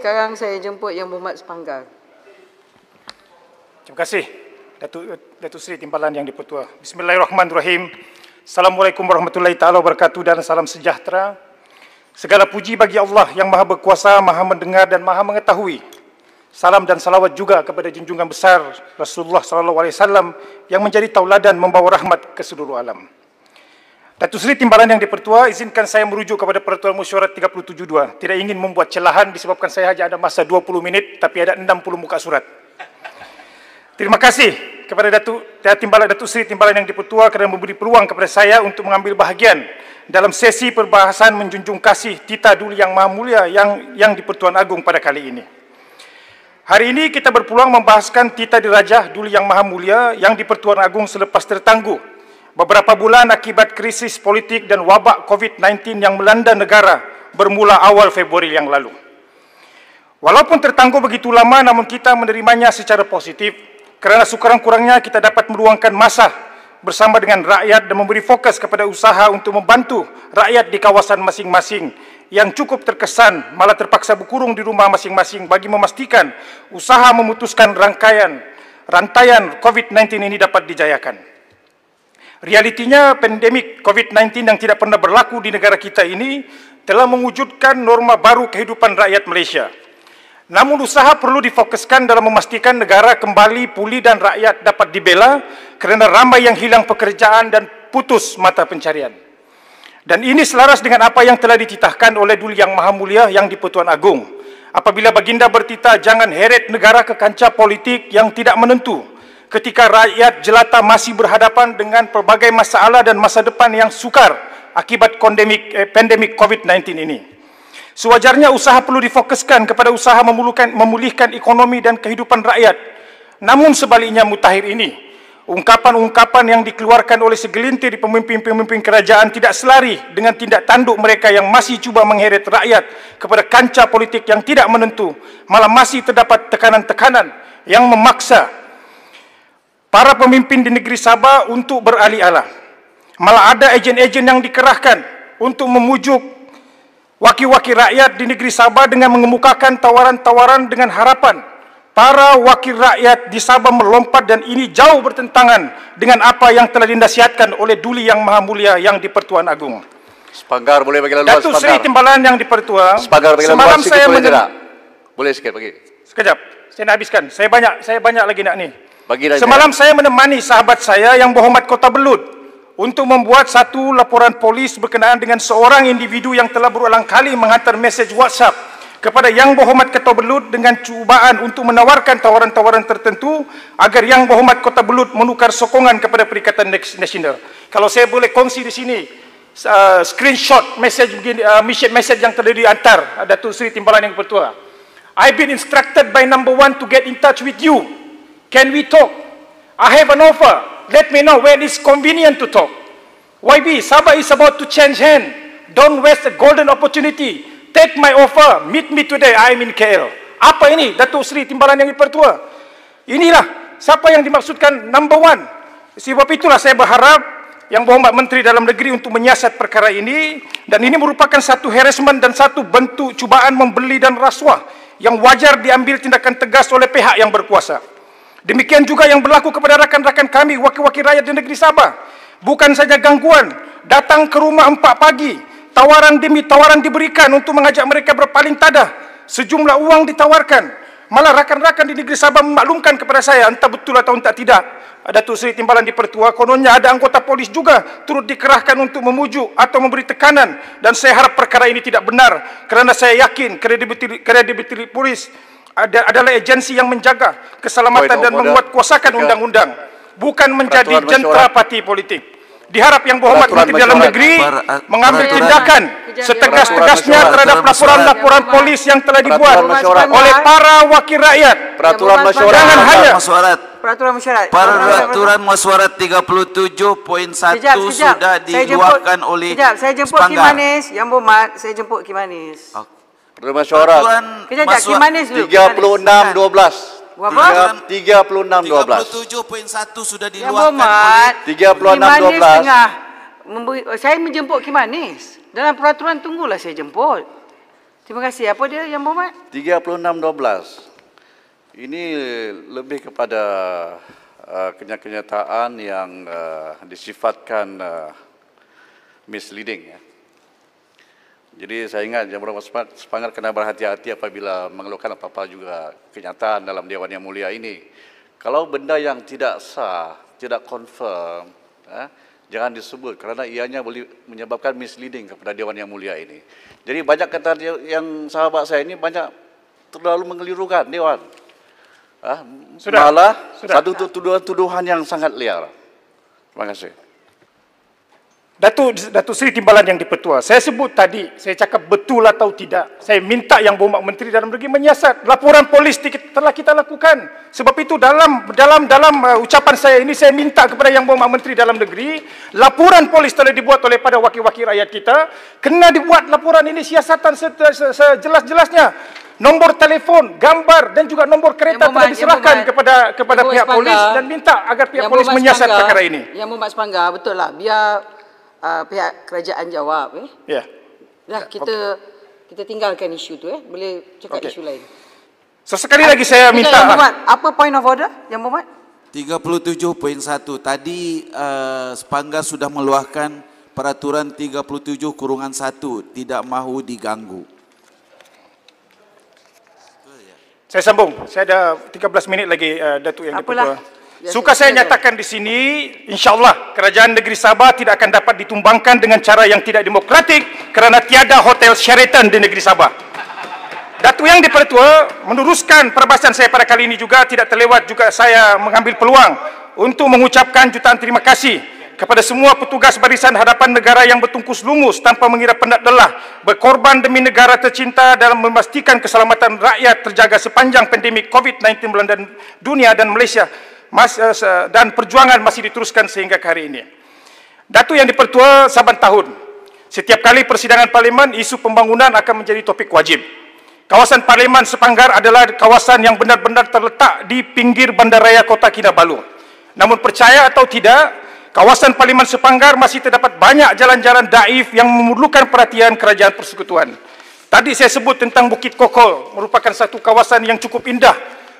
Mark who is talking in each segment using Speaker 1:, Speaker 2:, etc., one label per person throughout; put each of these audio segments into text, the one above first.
Speaker 1: sekarang saya jemput Yang Berhormat Sepanggar.
Speaker 2: Terima kasih Datuk Seri Timbalan Yang di-Pertua. Bismillahirrahmanirrahim. Assalamualaikum warahmatullahi taala wabarakatuh dan salam sejahtera. Segala puji bagi Allah yang Maha Berkuasa, Maha Mendengar dan Maha Mengetahui. Salam dan salawat juga kepada junjungan besar Rasulullah SAW yang menjadi tauladan membawa rahmat ke seluruh alam. Datuk Seri Timbalan Yang di-Pertua, izinkan saya merujuk kepada Peraturan Mesyuarat 372. Tidak ingin membuat celahan disebabkan saya hanya ada masa 20 minit tapi ada 60 muka surat. Terima kasih kepada Datuk Seri Timbalan Yang di-Pertua kerana memberi peluang kepada saya untuk mengambil bahagian dalam sesi perbahasan menjunjung kasih Tita Duli Yang Maha Mulia yang di-Pertuan Agong pada kali ini. Hari ini kita berpeluang membahaskan Tita Dirajah Duli Yang Maha Mulia yang di-Pertuan Agong selepas tertangguh beberapa bulan akibat krisis politik dan wabak COVID-19 yang melanda negara bermula awal Februari yang lalu. Walaupun tertangguh begitu lama, namun kita menerimanya secara positif kerana sekurang-kurangnya kita dapat meluangkan masa bersama dengan rakyat dan memberi fokus kepada usaha untuk membantu rakyat di kawasan masing-masing yang cukup terkesan malah terpaksa berkurung di rumah masing-masing bagi memastikan usaha memutuskan rantaian COVID-19 ini dapat dijayakan. Realitinya, pandemik COVID-19 yang tidak pernah berlaku di negara kita ini telah mewujudkan norma baru kehidupan rakyat Malaysia. Namun usaha perlu difokuskan dalam memastikan negara kembali pulih dan rakyat dapat dibela kerana ramai yang hilang pekerjaan dan putus mata pencarian. Dan ini selaras dengan apa yang telah dititahkan oleh Duli Yang Maha Mulia Yang di-Pertuan Agong. Apabila baginda bertitah jangan heret negara ke kancah politik yang tidak menentu, ketika rakyat jelata masih berhadapan dengan pelbagai masalah dan masa depan yang sukar akibat pandemik COVID-19 ini. Sewajarnya usaha perlu difokuskan kepada usaha memulihkan ekonomi dan kehidupan rakyat. Namun sebaliknya mutakhir ini, ungkapan-ungkapan yang dikeluarkan oleh segelintir pemimpin-pemimpin kerajaan tidak selari dengan tindak tanduk mereka yang masih cuba mengheret rakyat kepada kancah politik yang tidak menentu, malah masih terdapat tekanan-tekanan yang memaksa para pemimpin di negeri Sabah untuk beralih-alah. Malah ada ejen-ejen yang dikerahkan untuk memujuk wakil-wakil rakyat di negeri Sabah dengan mengemukakan tawaran-tawaran dengan harapan para wakil rakyat di Sabah melompat, dan ini jauh bertentangan dengan apa yang telah dinasihatkan oleh Duli Yang Maha Mulia Yang di-Pertuan Agong.
Speaker 3: Sepanggar boleh bagi laluan.
Speaker 2: Datuk Seri Timbalan Yang di-Pertua,
Speaker 3: Sepanggar bagi laluan sikit boleh tidak? Boleh sikit bagi.
Speaker 2: Sekejap, saya nak habiskan. Saya banyak lagi nak ni.
Speaker 3: Semalam
Speaker 2: saya menemani sahabat saya Yang Berhormat Kota Belud untuk membuat satu laporan polis berkenaan dengan seorang individu yang telah berulang kali menghantar mesej WhatsApp kepada Yang Berhormat Kota Belud dengan cubaan untuk menawarkan tawaran-tawaran tertentu agar Yang Berhormat Kota Belud menukar sokongan kepada Perikatan Nasional. Kalau saya boleh kongsi di sini screenshot message yang telah dihantar Datuk Seri Timbalan Yang di-Pertua. I've been instructed by number 1 to get in touch with you. Can we talk? I have an offer. Let me know when it's convenient to talk. YB, Sabah is about to change hand. Don't waste a golden opportunity. Take my offer. Meet me today. I am in KL. Apa ini, Datuk Seri Timbalan Yang di-Pertua? Inilah siapa yang dimaksudkan number 1. Sebab itulah saya berharap Yang Berhormat Menteri Dalam Negeri untuk menyiasat perkara ini, dan ini merupakan satu harassment dan satu bentuk cubaan membeli dan rasuah yang wajar diambil tindakan tegas oleh pihak yang berkuasa. Demikian juga yang berlaku kepada rakan-rakan kami, wakil-wakil rakyat di negeri Sabah. Bukan saja gangguan, datang ke rumah 4 pagi, tawaran demi tawaran diberikan untuk mengajak mereka berpaling tadah. Sejumlah uang ditawarkan. Malah rakan-rakan di negeri Sabah memaklumkan kepada saya, entah betul atau entah tidak, Datuk Seri Timbalan di-Pertua, kononnya ada anggota polis juga turut dikerahkan untuk memujuk atau memberi tekanan, dan saya harap perkara ini tidak benar kerana saya yakin kredibiliti polis adalah agensi yang menjaga keselamatan dan menguatkuasakan undang-undang, bukan menjadi jentera parti politik. Diharap Yang Berhormat Menteri Dalam Negeri mengambil tindakan setegas-tegasnya terhadap laporan-laporan polis yang telah dibuat oleh para wakil rakyat.
Speaker 3: Peraturan mesyuarat.
Speaker 2: Jangan hanya
Speaker 1: Peraturan mesyuarat.
Speaker 4: Peraturan mesyuarat 37.1 sudah dikeluarkan oleh
Speaker 1: saya jemput Kim Manis, Yang Berhormat, saya jemput Kim Manis.
Speaker 3: Peraturan mesyuarat.
Speaker 1: Kejap, Kim Manis dulu.
Speaker 3: 36.12.
Speaker 1: Berapa?
Speaker 3: 36.12.
Speaker 4: 37.1 sudah
Speaker 1: Yang
Speaker 4: diluarkan.
Speaker 1: Berhormat,
Speaker 3: 36.12.
Speaker 1: saya menjemput Kim Manis. Dalam peraturan tunggulah saya jemput. Terima kasih. Apa dia Yang Berhormat?
Speaker 3: 36-12. Ini lebih kepada kenyataan yang disifatkan misleading. Ya. Jadi saya ingat Yang Berhormat Sepanggar kena berhati-hati apabila mengeluarkan apa-apa juga kenyataan dalam Dewan Yang Mulia ini. Kalau benda yang tidak sah, tidak confirm, jangan disebut kerana ianya boleh menyebabkan misleading kepada Dewan Yang Mulia ini. Jadi banyak kata yang sahabat saya ini banyak terlalu mengelirukan Dewan. Malah satu tuduhan yang sangat liar. Terima kasih.
Speaker 2: Datuk Seri Timbalan Yang di-Pertua, saya sebut tadi, saya cakap betul atau tidak. Saya minta Yang Berhormat Menteri Dalam Negeri menyiasat. Laporan polis telah kita lakukan. Sebab itu dalam ucapan saya ini, saya minta kepada Yang Berhormat Menteri Dalam Negeri, laporan polis telah dibuat oleh pada wakil-wakil rakyat kita, kena dibuat laporan ini siasatan sejelas-jelasnya. Nombor telefon, gambar dan juga nombor kereta telah diserahkan kepada pihak polis dan minta agar pihak polis menyiasat perkara ini.
Speaker 1: Yang Berhormat Sepanggar, betul lah. Biar pihak kerajaan jawab.
Speaker 2: Ya.
Speaker 1: Dah kita tinggalkan isu tu. Boleh cakap isu lain.
Speaker 2: So sekali lagi saya minta.
Speaker 1: Yang Berhormat, apa point of order Yang Berhormat?
Speaker 4: 37.1. Tadi Sepanggar sudah meluahkan peraturan 37/1 tidak mahu diganggu.
Speaker 2: Saya sambung. Saya ada 13 minit lagi, Datuk Yang di-Pertua. Suka saya nyatakan di sini, insyaAllah kerajaan negeri Sabah tidak akan dapat ditumbangkan dengan cara yang tidak demokratik kerana tiada hotel Sheraton di negeri Sabah. Datuk Yang di-Pertua meneruskan perbahasan saya pada kali ini juga, tidak terlewat juga saya mengambil peluang untuk mengucapkan jutaan terima kasih kepada semua petugas barisan hadapan negara yang bertungkus lumus tanpa mengira penat lelah, berkorban demi negara tercinta dalam memastikan keselamatan rakyat terjaga sepanjang pandemik COVID-19 melanda dunia dan Malaysia, dan perjuangan masih diteruskan sehingga ke hari ini. Datuk Yang di-Pertua, saban tahun, setiap kali persidangan Parlimen, isu pembangunan akan menjadi topik wajib. Kawasan Parlimen Sepanggar adalah kawasan yang benar-benar terletak di pinggir bandaraya Kota Kinabalu. Namun percaya atau tidak, kawasan Parlimen Sepanggar masih terdapat banyak jalan-jalan daif yang memerlukan perhatian Kerajaan Persekutuan. Tadi saya sebut tentang Bukit Kokol, merupakan satu kawasan yang cukup indah.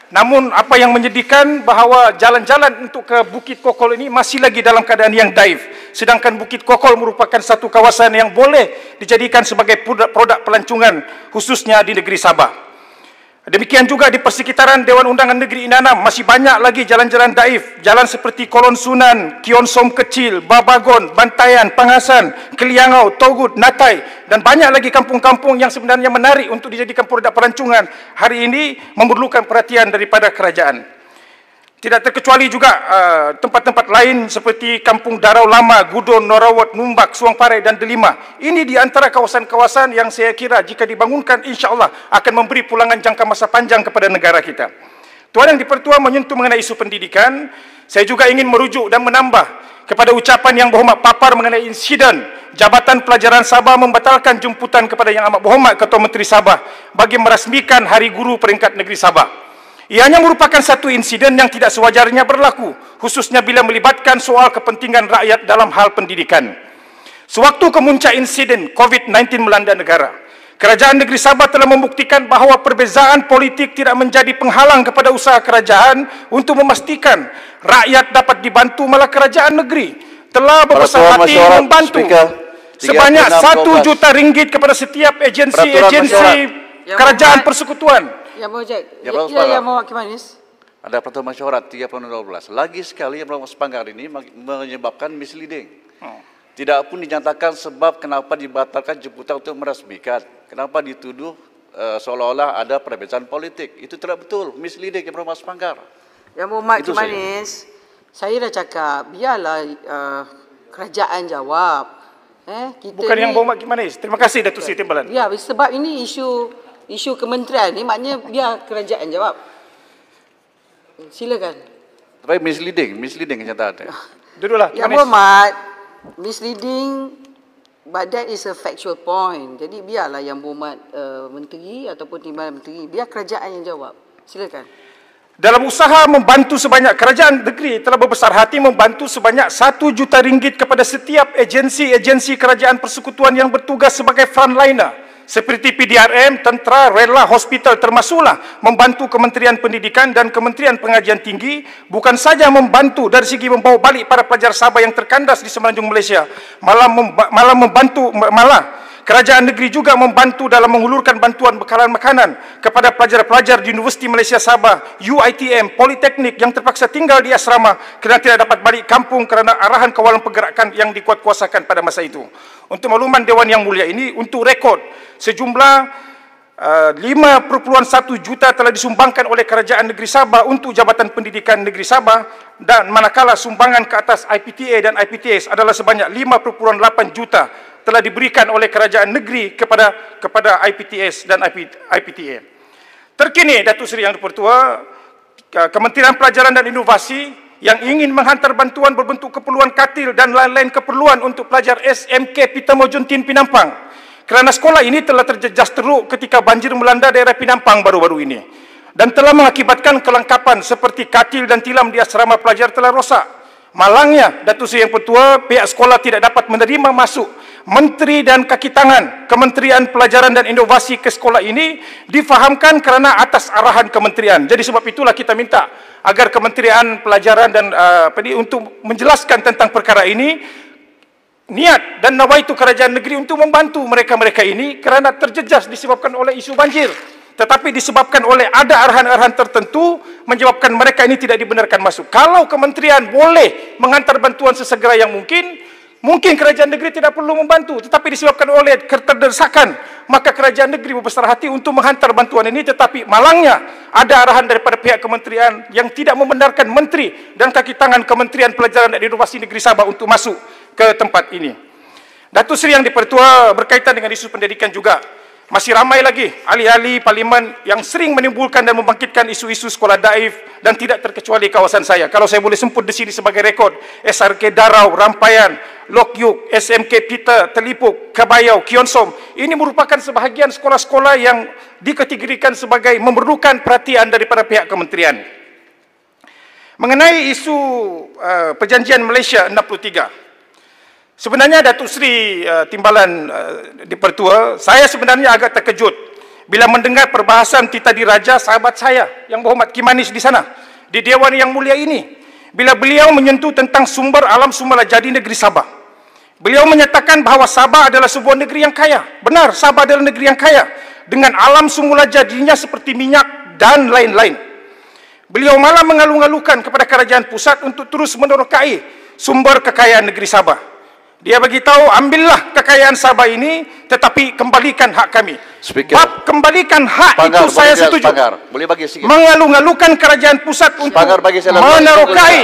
Speaker 2: Namun apa yang menyedihkan bahawa jalan-jalan untuk ke Bukit Kokol ini masih lagi dalam keadaan yang daif. Sedangkan Bukit Kokol merupakan satu kawasan yang boleh dijadikan sebagai produk pelancongan khususnya di negeri Sabah. Demikian juga di persekitaran Dewan Undangan Negeri Inanam masih banyak lagi jalan-jalan daif. Jalan seperti Kolon Sunan, Kion Som Kecil, Babagon, Bantayan, Pangasan, Keliangau, Togut, Natai dan banyak lagi kampung-kampung yang sebenarnya menarik untuk dijadikan produk pelancongan. Hari ini memerlukan perhatian daripada kerajaan. Tidak terkecuali juga tempat-tempat lain seperti Kampung Darau Lama, Gudon, Norawat, Numbak, Suang Parai dan Delima. Ini di antara kawasan-kawasan yang saya kira jika dibangunkan insya-Allah akan memberi pulangan jangka masa panjang kepada negara kita. Tuan Yang di-Pertua menyentuh mengenai isu pendidikan, saya juga ingin merujuk dan menambah kepada ucapan Yang Berhormat Papar mengenai insiden Jabatan Pelajaran Sabah membatalkan jemputan kepada Yang Amat Berhormat Ketua Menteri Sabah bagi merasmikan Hari Guru peringkat negeri Sabah. Ianya merupakan satu insiden yang tidak sewajarnya berlaku, khususnya bila melibatkan soal kepentingan rakyat dalam hal pendidikan. Sewaktu kemuncak insiden COVID-19 melanda negara, Kerajaan Negeri Sabah telah membuktikan bahawa perbezaan politik tidak menjadi penghalang kepada usaha kerajaan untuk memastikan rakyat dapat dibantu, malah kerajaan negeri telah berbesar hati membantu sebanyak 1 juta ringgit kepada setiap agensi-agensi kerajaan persekutuan.
Speaker 1: Yang Berhormat Kimanis.
Speaker 3: Ada peraturan mesyuarat 36/12. Lagi sekali Yang Berhormat Sepanggar ini menyebabkan misleading. Tidak pun dinyatakan sebab kenapa dibatalkan jemputan untuk merasmikan. Kenapa dituduh seolah-olah ada perbezaan politik. Itu tidak betul. Misleading Yang Berhormat Sepanggar.
Speaker 1: Yang Berhormat Kimanis, saya dah cakap, biarlah kerajaan jawab.
Speaker 2: Bukan Yang Berhormat Kimanis. Terima kasih Datuk Seri Timbalan.
Speaker 1: Ya, sebab ini isu kementerian ni, maknanya biar kerajaan jawab. Silakan.
Speaker 3: Tapi misleading kenyataan.
Speaker 2: Duduklah.
Speaker 1: Yang Berhormat, misleading, but that is a factual point. Jadi biarlah Yang Berhormat Menteri ataupun Timbalan Menteri, biar kerajaan yang jawab. Silakan.
Speaker 2: Dalam usaha membantu sebanyak, kerajaan negeri telah berbesar hati membantu sebanyak 1 juta ringgit kepada setiap agensi-agensi kerajaan persekutuan yang bertugas sebagai frontliner seperti PDRM, tentera, rela, hospital termasuklah membantu Kementerian Pendidikan dan Kementerian Pengajian Tinggi, bukan saja membantu dari segi membawa balik para pelajar Sabah yang terkandas di semenanjung Malaysia, malah kerajaan negeri juga membantu dalam mengulurkan bantuan bekalan makanan kepada pelajar-pelajar di Universiti Malaysia Sabah, UiTM, Politeknik yang terpaksa tinggal di asrama kerana tidak dapat balik kampung kerana arahan kawalan pergerakan yang dikuatkuasakan pada masa itu. Untuk makluman Dewan Yang Mulia ini, untuk rekod, sejumlah 5.1 juta telah disumbangkan oleh Kerajaan Negeri Sabah untuk Jabatan Pendidikan Negeri Sabah, dan manakala sumbangan ke atas IPTA dan IPTS adalah sebanyak 5.8 juta telah diberikan oleh kerajaan negeri kepada IPTS dan IPTA. Terkini, Datuk Seri Yang di-Pertua, Kementerian Pelajaran dan Inovasi yang ingin menghantar bantuan berbentuk keperluan katil dan lain-lain keperluan untuk pelajar SMK Peter Mojuntin Pinampang, kerana sekolah ini telah terjejas teruk ketika banjir melanda daerah Pinampang baru-baru ini dan telah mengakibatkan kelengkapan seperti katil dan tilam di asrama pelajar telah rosak. Malangnya, Datuk Seri Yang Pertua, pihak sekolah tidak dapat menerima masuk menteri dan kaki tangan Kementerian Pelajaran dan Inovasi ke sekolah ini, difahamkan kerana atas arahan kementerian. Jadi sebab itulah kita minta agar Kementerian Pelajaran dan untuk menjelaskan tentang perkara ini, niat dan nawaitu kerajaan negeri untuk membantu mereka-mereka ini kerana terjejas disebabkan oleh isu banjir, tetapi disebabkan oleh ada arahan-arahan tertentu menyebabkan mereka ini tidak dibenarkan masuk. Kalau kementerian boleh menghantar bantuan sesegera yang mungkin kerajaan negeri tidak perlu membantu, tetapi disebabkan oleh keterdesakan, maka kerajaan negeri berbesar hati untuk menghantar bantuan ini. Tetapi malangnya ada arahan daripada pihak kementerian yang tidak membenarkan menteri dan kaki tangan Kementerian Pelajaran dan Inovasi Negeri Sabah untuk masuk ke tempat ini. Datuk Seri Yang di-Pertua, berkaitan dengan isu pendidikan juga, masih ramai lagi ahli-ahli parlimen yang sering menimbulkan dan membangkitkan isu-isu sekolah daif, dan tidak terkecuali kawasan saya. Kalau saya boleh semput di sini sebagai rekod, SRK Darau, Rampayan, Lok Yuk, SMK Peter, Telipuk, Kabayau, Kionsom, ini merupakan sebahagian sekolah-sekolah yang dikategorikan sebagai memerlukan perhatian daripada pihak kementerian. Mengenai isu perjanjian Malaysia 63, sebenarnya Datuk Seri Timbalan di-Pertua, saya sebenarnya agak terkejut bila mendengar perbahasan Tita Diraja, sahabat saya yang berhormat Kimanis di sana, di Dewan Yang Mulia ini, bila beliau menyentuh tentang sumber alam semula jadi negeri Sabah. Beliau menyatakan bahawa Sabah adalah sebuah negeri yang kaya. Benar, Sabah adalah negeri yang kaya dengan alam semula jadinya seperti minyak dan lain-lain. Beliau malah mengalu-alukan kepada kerajaan pusat untuk terus menerokai sumber kekayaan negeri Sabah. Dia bagi tahu, ambillah kekayaan Sabah ini, tetapi kembalikan hak kami.
Speaker 3: Speaker.
Speaker 2: Bab kembalikan hak
Speaker 3: Spangar,
Speaker 2: itu saya setuju.
Speaker 3: Spangar, boleh bagi sikit.
Speaker 2: Mengalu-alukan kerajaan pusat untuk
Speaker 3: Spangar, bagi saya
Speaker 2: menerokai.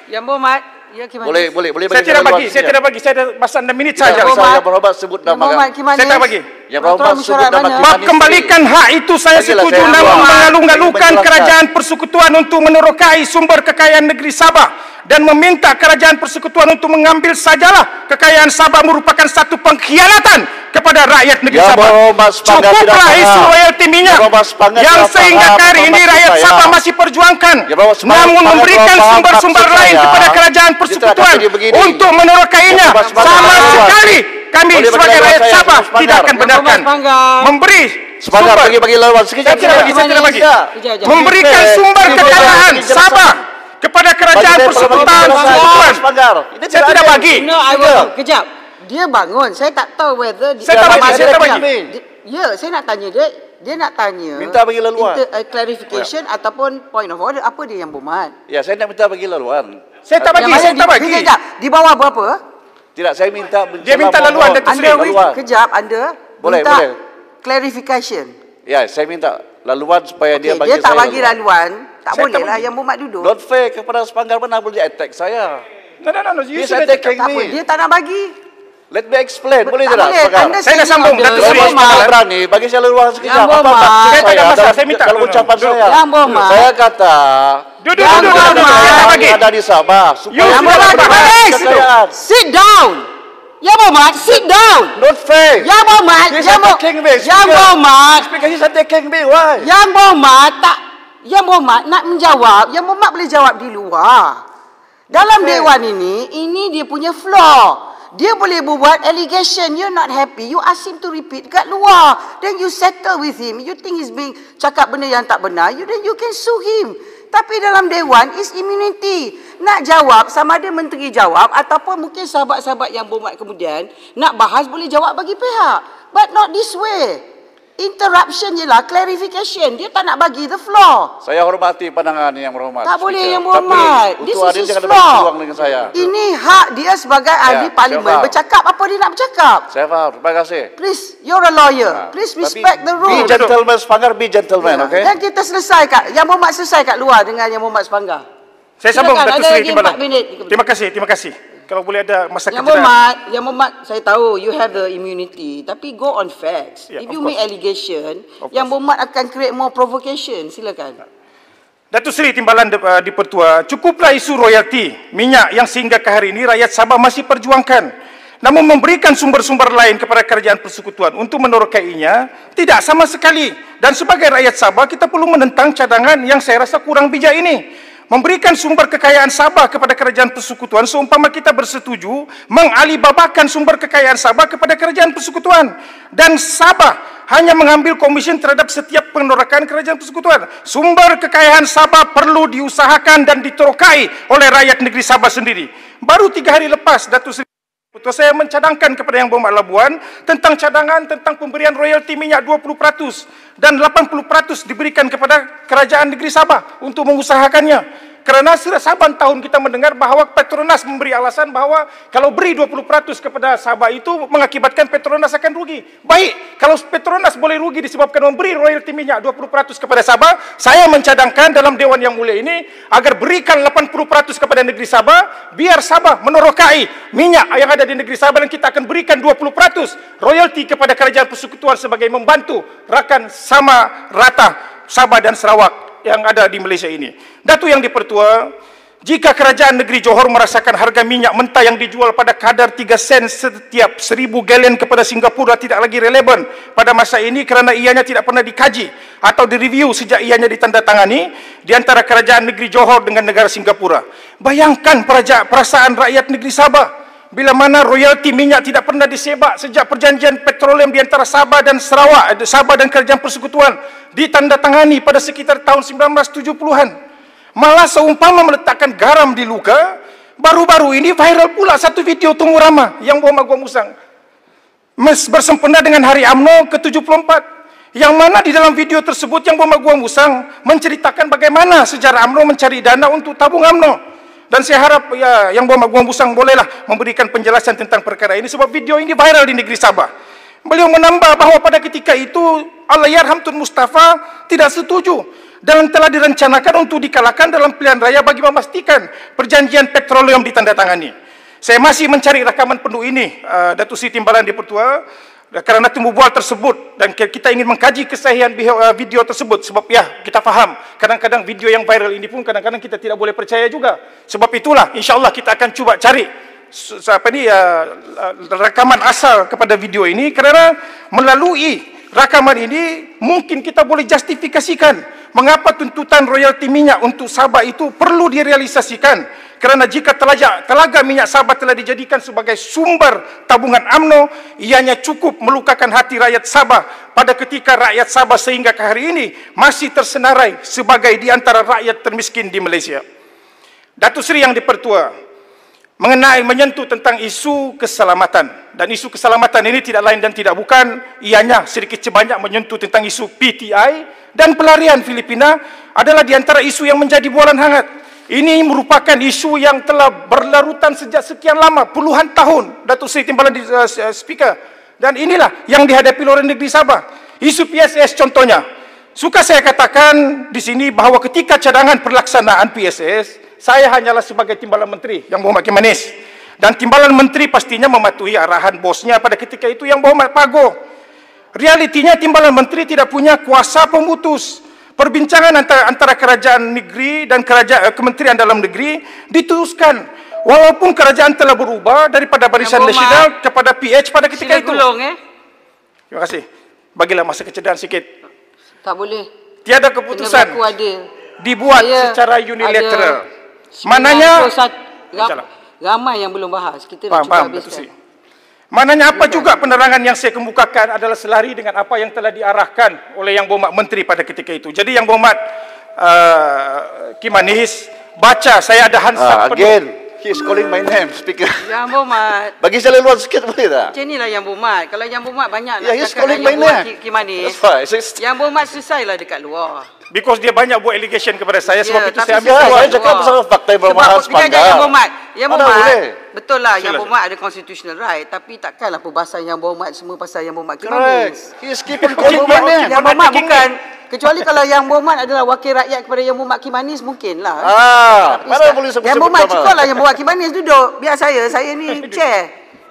Speaker 1: Yang berhormat, ya Kimanis.
Speaker 3: Boleh
Speaker 2: Saya tidak bagi, saya tidak bagi. Saya ada masa 6 minit saja.
Speaker 3: Yang berhormat sebut nama.
Speaker 2: Saya tak bagi.
Speaker 3: Yang berhormat sebut nama
Speaker 2: Bab
Speaker 3: Kimanis.
Speaker 2: kembalikan hak itu saya
Speaker 3: Bagilah,
Speaker 2: setuju,
Speaker 3: saya
Speaker 2: namun
Speaker 3: berhormat.
Speaker 2: mengalu-alukan
Speaker 3: Bagi
Speaker 2: kerajaan persekutuan untuk menerokai sumber kekayaan negeri Sabah dan meminta kerajaan persekutuan untuk mengambil sajalah kekayaan Sabah merupakan satu pengkhianatan kepada rakyat negeri
Speaker 3: Ya,
Speaker 2: Sabah.
Speaker 3: berhormat, Spangar tidak
Speaker 2: Cukuplah
Speaker 3: faham.
Speaker 2: isu royalti minyak
Speaker 3: Ya, berhormat, Spangar
Speaker 2: yang
Speaker 3: tidak
Speaker 2: sehingga
Speaker 3: faham
Speaker 2: hari ini
Speaker 3: maksud
Speaker 2: rakyat
Speaker 3: saya.
Speaker 2: Sabah masih perjuangkan,
Speaker 3: Ya, berhormat, Spangar
Speaker 2: namun
Speaker 3: tidak
Speaker 2: memberikan
Speaker 3: faham
Speaker 2: sumber-sumber
Speaker 3: maksud
Speaker 2: lain
Speaker 3: saya.
Speaker 2: kepada kerajaan
Speaker 3: Dia
Speaker 2: persekutuan
Speaker 3: tak begini.
Speaker 2: untuk menerokainya.
Speaker 3: Ya, berhormat, Spangar
Speaker 2: Sama
Speaker 3: tidak faham.
Speaker 2: sekali kami
Speaker 3: Boleh
Speaker 2: sebagai
Speaker 3: bagi
Speaker 2: rakyat
Speaker 3: saya,
Speaker 2: Sabah
Speaker 3: Spangar.
Speaker 2: tidak akan
Speaker 1: Ya,
Speaker 2: benarkan
Speaker 1: Spangar.
Speaker 2: memberi
Speaker 3: Semangat
Speaker 2: sumber.
Speaker 3: bagi lawan sekejap.
Speaker 2: Saya tidak bagi, saya tidak bagi.
Speaker 1: Kejap.
Speaker 2: Memberikan sumber kekayaan Sabah kepada kerajaan persekutuan. Saya tidak bagi.
Speaker 1: No, I will. Kejap. Dia bangun. Saya tak tahu whether
Speaker 2: Saya tak bagi, saya tak bagi.
Speaker 1: Ya, saya nak tanya dia. Dia nak tanya.
Speaker 3: Minta bagi laluan.
Speaker 1: Clarification ataupun point of order. Apa dia yang berhormat?
Speaker 3: Ya, saya nak minta bagi laluan.
Speaker 2: Saya tak bagi, saya tak bagi.
Speaker 1: Kejap. Di bawah berapa?
Speaker 3: Tidak, saya minta.
Speaker 2: Dia minta laluan, Datuk Seri.
Speaker 3: Laluan.
Speaker 1: Kejap, anda
Speaker 3: Boleh,
Speaker 1: minta
Speaker 3: boleh.
Speaker 1: clarification.
Speaker 3: Ya, saya minta laluan supaya dia
Speaker 1: Okey,
Speaker 3: bagi
Speaker 1: dia tak
Speaker 3: saya
Speaker 1: bagi laluan. Tak
Speaker 2: Saya
Speaker 1: boleh
Speaker 2: tak
Speaker 1: lah
Speaker 2: bagi.
Speaker 1: yang berhormat duduk.
Speaker 3: Not fair kepada Spangar, mana boleh attack saya.
Speaker 2: No. You
Speaker 3: He's
Speaker 2: sudah
Speaker 3: attacking
Speaker 1: Tak apa,
Speaker 3: me.
Speaker 1: dia tak nak bagi.
Speaker 3: Let me explain. Boleh
Speaker 1: Tak
Speaker 3: tidak,
Speaker 1: boleh.
Speaker 3: Spangar?
Speaker 1: Anda
Speaker 2: Saya dah sambung,
Speaker 1: ada.
Speaker 2: Datuk
Speaker 3: Saya
Speaker 2: Seri.
Speaker 1: Yang
Speaker 3: mau
Speaker 1: berhormat.
Speaker 3: berani, bagi saya laluan sekejap.
Speaker 1: Yang berhormat.
Speaker 2: Saya tak ada masalah, saya minta.
Speaker 3: Kalau ucapan saya.
Speaker 1: Yang berhormat.
Speaker 3: Saya kata,
Speaker 2: Duduk.
Speaker 1: Yang berhormat.
Speaker 2: Saya tak bagi.
Speaker 3: yang ada di Sabah.
Speaker 2: You
Speaker 3: Supaya
Speaker 1: Yang
Speaker 2: sudah
Speaker 1: berhormat,
Speaker 2: berbahas.
Speaker 1: Kimanis. Sit down. Yang berhormat, sit down.
Speaker 3: Not fair.
Speaker 1: Yang berhormat,
Speaker 3: He's
Speaker 1: yang
Speaker 3: attacking me.
Speaker 1: yang berhormat,
Speaker 3: Because he's attacking me. Why?
Speaker 1: yang berhormat tak, yang berhormat nak menjawab, yang berhormat boleh jawab di luar. Dalam dewan ini dia punya floor. Dia boleh buat allegation, you're not happy, you ask him to repeat kat luar. Then you settle with him. You think he's being cakap benda yang tak benar, then you can sue him. Tapi dalam Dewan is immunity. Nak jawab sama ada menteri jawab ataupun mungkin sahabat-sahabat yang berhormat kemudian nak bahas boleh jawab bagi pihak. But not this way. Interruption je lah, clarification. Dia tak nak bagi the floor.
Speaker 3: Saya hormati pandangan yang berhormat.
Speaker 1: Tak boleh yang berhormat. This is his
Speaker 3: jangan
Speaker 1: floor.
Speaker 3: berjuang dengan saya.
Speaker 1: Ini hak dia sebagai ahli parlimen bercakap apa dia nak bercakap.
Speaker 3: Saya faham. Terima kasih.
Speaker 1: Please, you're a lawyer. Please respect the rules.
Speaker 3: Be gentleman, Sepanggar, be gentleman, okay?
Speaker 1: Dan kita selesai yang berhormat selesai kat luar dengan yang berhormat Sepanggar.
Speaker 2: Saya sambung
Speaker 1: Silakan,
Speaker 2: Datuk
Speaker 1: ada
Speaker 2: Seri
Speaker 1: lagi
Speaker 2: Timbalan.
Speaker 1: 4 minit.
Speaker 2: Terima kasih. Kalau boleh ada masa
Speaker 1: Yang
Speaker 2: kejadian.
Speaker 1: berhormat, saya tahu you have the immunity, tapi go on facts.
Speaker 2: Yeah,
Speaker 1: If you
Speaker 2: of
Speaker 1: make
Speaker 2: course.
Speaker 1: allegation, yang berhormat akan create more provocation. Silakan.
Speaker 2: Datuk Seri Timbalan di Pertua, cukuplah isu royalti minyak yang sehingga ke hari ini rakyat Sabah masih perjuangkan. Namun memberikan sumber-sumber lain kepada kerajaan persekutuan untuk menorokainya tidak sama sekali. Dan sebagai rakyat Sabah kita perlu menentang cadangan yang saya rasa kurang bijak ini. Memberikan sumber kekayaan Sabah kepada kerajaan persekutuan seumpama kita bersetuju mengalibabakan sumber kekayaan Sabah kepada kerajaan persekutuan. Dan Sabah hanya mengambil komisen terhadap setiap penorokan kerajaan persekutuan. Sumber kekayaan Sabah perlu diusahakan dan diterokai oleh rakyat negeri Sabah sendiri. Baru 3 hari lepas, Datuk Seri Pertua, saya mencadangkan kepada Yang Berhormat Labuan tentang cadangan tentang pemberian royalti minyak 20% dan 80% diberikan kepada kerajaan negeri Sabah untuk mengusahakannya. Kerana saban tahun kita mendengar bahawa Petronas memberi alasan bahawa kalau beri 20% kepada Sabah itu mengakibatkan Petronas akan rugi. Baik, kalau Petronas boleh rugi disebabkan memberi royalti minyak 20% kepada Sabah, saya mencadangkan dalam Dewan Yang Mulia ini agar berikan 80% kepada negeri Sabah, biar Sabah menorokai minyak yang ada di negeri Sabah dan kita akan berikan 20% royalti kepada kerajaan persekutuan sebagai membantu rakan sama rata Sabah dan Sarawak yang ada di Malaysia ini. Datuk Yang di-Pertua, jika kerajaan negeri Johor merasakan harga minyak mentah yang dijual pada kadar 3 sen setiap 1000 galen kepada Singapura tidak lagi relevan pada masa ini kerana ianya tidak pernah dikaji atau direview sejak ianya ditandatangani di antara kerajaan negeri Johor dengan negara Singapura. Bayangkan perasaan rakyat negeri Sabah bila mana royalti minyak tidak pernah disebak sejak perjanjian petroleum di antara Sabah dan Sarawak, Sabah dan kerajaan persekutuan ditandatangani pada sekitar tahun 1970-an. Malah seumpama meletakkan garam di luka, baru-baru ini viral pula satu video Tungu Rama yang Berhormat Gua Musang bersempena dengan Hari UMNO ke-74, yang mana di dalam video tersebut Yang Berhormat Gua Musang menceritakan bagaimana sejarah UMNO mencari dana untuk tabung UMNO. Dan saya harap Yang Berhormat Gua Musang bolehlah memberikan penjelasan tentang perkara ini sebab video ini viral di negeri Sabah. Beliau menambah bahawa pada ketika itu Allahyarham Tun Mustafa tidak setuju dan telah direncanakan untuk dikalahkan dalam pilihan raya bagi memastikan perjanjian petroleum ditandatangani. Saya masih mencari rakaman penuh ini, Datuk Seri Timbalan di Pertua, kerana temu bual tersebut dan kita ingin mengkaji kesahihan video tersebut sebab kita faham kadang-kadang video yang viral ini pun kadang-kadang kita tidak boleh percaya juga. Sebab itulah insya-Allah kita akan cuba cari rakaman asal kepada video ini kerana melalui rakaman ini mungkin kita boleh justifikasikan mengapa tuntutan royalti minyak untuk Sabah itu perlu direalisasikan. Kerana jika telaga minyak Sabah telah dijadikan sebagai sumber tabungan UMNO, ianya cukup melukakan hati rakyat Sabah pada ketika rakyat Sabah sehingga ke hari ini masih tersenarai sebagai di antara rakyat termiskin di Malaysia. Datuk Seri Yang di-Pertua, menyentuh tentang isu keselamatan, dan isu keselamatan ini tidak lain dan tidak bukan ianya sedikit sebanyak menyentuh tentang isu PTI dan pelarian Filipina adalah di antara isu yang menjadi bualan hangat. Ini merupakan isu yang telah berlarutan sejak sekian lama, puluhan tahun, Datuk Seri Timbalan Speaker, dan inilah yang dihadapi oleh negeri Sabah. Isu PSS contohnya, suka saya katakan di sini bahawa ketika cadangan pelaksanaan PSS, saya hanyalah sebagai timbalan menteri Yang Berhormat Kim Manis, dan timbalan menteri pastinya mematuhi arahan bosnya pada ketika itu Yang Berhormat Pago. Realitinya timbalan menteri tidak punya kuasa pemutus. Perbincangan antara kerajaan negeri dan Kementerian Dalam Negeri diteruskan walaupun kerajaan telah berubah daripada Barisan Nasional kepada PH pada ketika itu. Terima kasih. Bagilah masa kecederaan sikit.
Speaker 1: Tak boleh.
Speaker 2: Tiada keputusan dibuat secara unilateral. Mananya
Speaker 1: ramai yang belum bahas. Kita dah cuba habiskan.
Speaker 2: Maknanya apa juga penerangan yang saya kemukakan adalah selari dengan apa yang telah diarahkan oleh Yang Berhormat Menteri pada ketika itu. Jadi Yang Berhormat Kim Anies, baca, saya ada hansap
Speaker 3: Again, he is calling my name, speaker.
Speaker 1: Yang Berhormat.
Speaker 3: Bagi saya luar sikit boleh tak?
Speaker 1: Macam inilah Yang Berhormat. Kalau Yang Berhormat banyak nak
Speaker 3: He's
Speaker 1: cakap
Speaker 3: calling
Speaker 1: dengan
Speaker 3: my
Speaker 1: Yang Berhormat
Speaker 3: name.
Speaker 1: Kim Anies.
Speaker 3: That's why.
Speaker 1: Yang Berhormat selesailah dekat luar.
Speaker 2: because dia banyak buat allegation kepada saya, sebab itu saya ambil
Speaker 3: saya
Speaker 2: keluar.
Speaker 3: cakap pasal fakta yang bermahal sepanggar.
Speaker 1: Yang Berhormat, Yang
Speaker 3: Mana
Speaker 1: Berhormat,
Speaker 3: boleh?
Speaker 1: betul lah Yang
Speaker 2: Silakan.
Speaker 1: Berhormat ada constitutional right, tapi takkanlah perbahasan Yang Berhormat semua pasal Yang Berhormat Kim
Speaker 3: Correct.
Speaker 1: Anies.
Speaker 3: He is keeping calling my
Speaker 1: Yang
Speaker 3: name.
Speaker 1: Berhormat bukan, kecuali kalau Yang Berhormat adalah wakil rakyat kepada Yang Berhormat Kim Anies, mungkinlah.
Speaker 3: Mana boleh sebut-sebut
Speaker 1: Yang Berhormat
Speaker 3: nama?
Speaker 1: cukuplah Yang Berhormat Kim Anies duduk. Biar saya ni chair.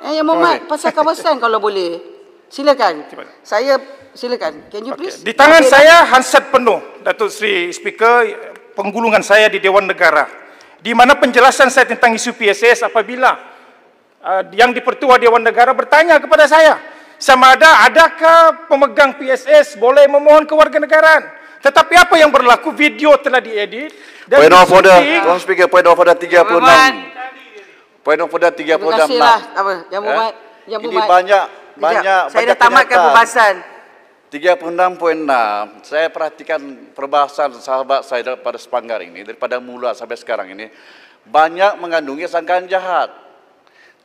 Speaker 1: Yang Berhormat pasal kawasan kalau boleh. Silakan. Silakan. Can you please?
Speaker 2: Di tangan saya hansat penuh, Datuk Seri Speaker, penggulungan saya di Dewan Negara, di mana penjelasan saya tentang isu PSS apabila yang di-Pertua Dewan Negara bertanya kepada saya sama adakah pemegang PSS boleh memohon kewarganegaraan. Tetapi apa yang berlaku, video telah diedit dan
Speaker 3: Point of order,
Speaker 2: di-shooting.
Speaker 3: Tuan Speaker, point of order 36. Point of order 36.
Speaker 1: Terima kasihlah. Apa? Yang Berhormat. Yang
Speaker 3: Ini
Speaker 1: Berhormat.
Speaker 3: banyak
Speaker 1: Saya dah tamatkan perbahasan.
Speaker 3: 36.6. Saya perhatikan perbahasan sahabat saya daripada sepanggar ini, daripada mula sampai sekarang ini, banyak mengandungi sangkaan jahat.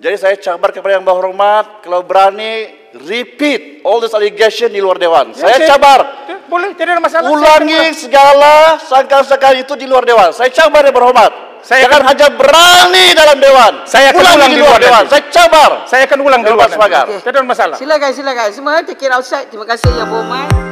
Speaker 3: Jadi saya cabar kepada Yang Berhormat, kalau berani repeat all this allegation di luar Dewan. Saya cabar.
Speaker 2: Boleh, tidak ada masalah.
Speaker 3: Ulangi segala sangkaan-sangkaan itu di luar Dewan. Saya cabar Yang Berhormat. Jangan hanya berani dalam Dewan.
Speaker 2: Saya akan ulang di luar
Speaker 3: Dewan.
Speaker 2: nanti.
Speaker 3: Saya cabar.
Speaker 2: Saya akan ulang di luar nanti.
Speaker 3: Sepanggar.
Speaker 2: Tidak ada masalah.
Speaker 1: Silakan. Semua take it outside. Terima kasih Yang Berhormat.